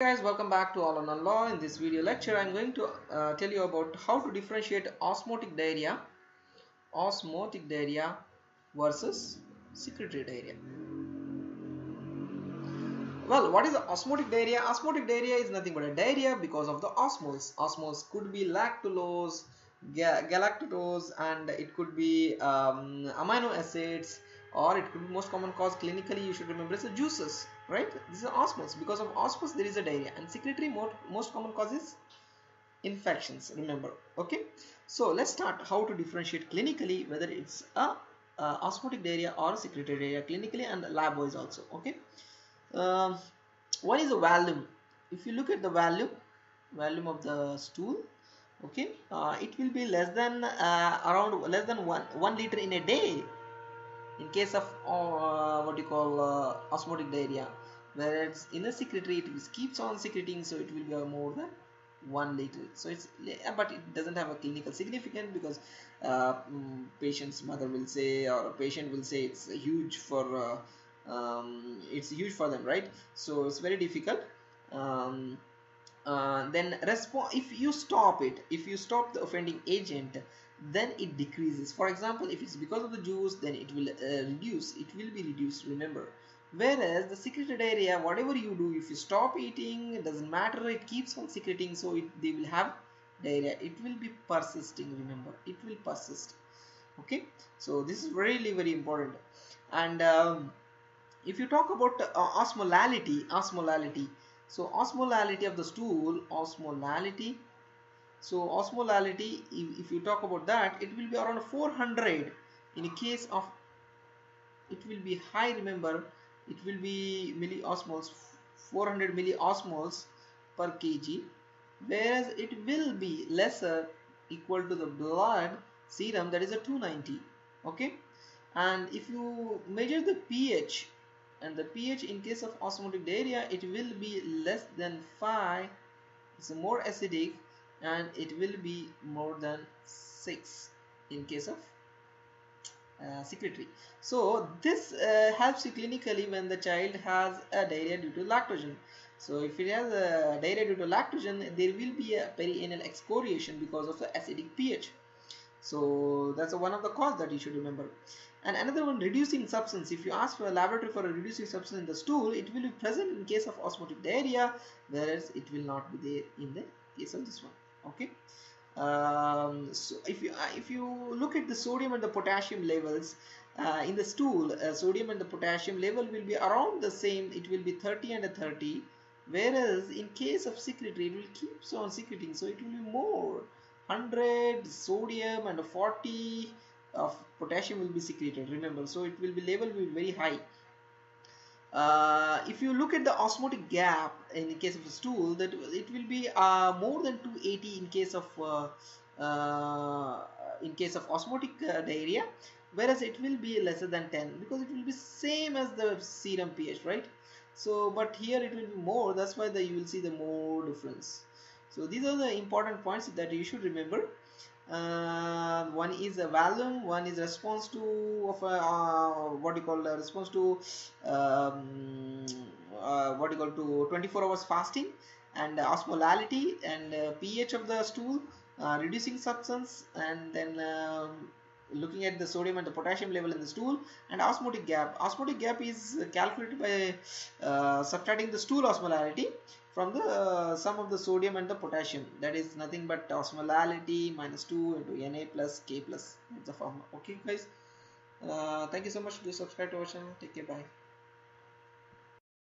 Guys, welcome back to All on Law. In this video lecture I'm going to tell you about how to differentiate osmotic diarrhea versus secretory diarrhea. Well, what is the osmotic diarrhea? Osmotic diarrhea is nothing but a diarrhea because of the osmoles. Osmoles could be lactulose, galactose, and it could be amino acids, or it could be most common cause clinically. You should remember it's the juices, right? This is osmoles. Because of osmoles, there is a diarrhea, and secretory most common cause is infections. Remember, okay? So let's start how to differentiate clinically whether it's a osmotic diarrhea or secretory diarrhea clinically, and lab wise also, okay? um, what is the volume? If you look at the volume of the stool, okay, it will be less than around less than 1 liter in a day in case of what you call osmotic diarrhea, whereas in a secretory it keeps on secreting, so it will be more than 1 liter. So it's, but it doesn't have a clinical significance because patient's mother will say, or a patient will say it's huge for it's huge for them, right? So it's very difficult. Then respond, if you stop the offending agent, then it decreases. For example, if it's because of the juice, then it will be reduced, remember. Whereas the secreted area, whatever you do, if you stop eating, it doesn't matter, it keeps on secreting, so they will have diarrhea. It will be persisting, remember, it will persist. Okay, so this is really very important. And if you talk about osmolality, so osmolality of the stool, osmolality, if you talk about that, it will be around 400. In a case of, it will be high, remember, it will be milliosmoles, 400 milliosmoles per kg, whereas it will be lesser, equal to the blood serum, that is a 290. Okay, and if you measure the pH, and the pH in case of osmotic diarrhea, it will be less than 5, it's more acidic, and it will be more than 6 in case of secretory. So this helps you clinically when the child has a diarrhea due to lactogen. So if it has a diarrhea due to lactogen, there will be a perianal excoriation because of the acidic pH. So that's one of the cause that you should remember. And another one, reducing substance. If you ask for a laboratory for a reducing substance in the stool, it will be present in case of osmotic diarrhea, whereas it will not be there in the case of this one. Okay. So if you look at the sodium and the potassium levels in the stool, sodium and the potassium level will be around the same. It will be 30 and a 30, whereas in case of secretory, it will keep on secreting, so it will be more. 100 sodium and 40 of potassium will be secreted, remember, so it will be level will be very high. If you look at the osmotic gap in the case of a stool, that it will be more than 280 in case of osmotic diarrhea, whereas it will be lesser than 10 because it will be same as the serum pH, right? So but here it will be more, that's why you will see the more difference. So these are the important points that you should remember. One is a volume, one is response to of what you call response to what you call to 24 hours fasting, and osmolality, and pH of the stool, reducing substance, and then looking at the sodium and the potassium level in the stool, and osmotic gap. Osmotic gap is calculated by subtracting the stool osmolality from the sum of the sodium and the potassium, that is nothing but osmolality minus 2 into Na plus K plus. That's the formula. Okay guys, thank you so much. Do subscribe to our channel. Take care. Bye.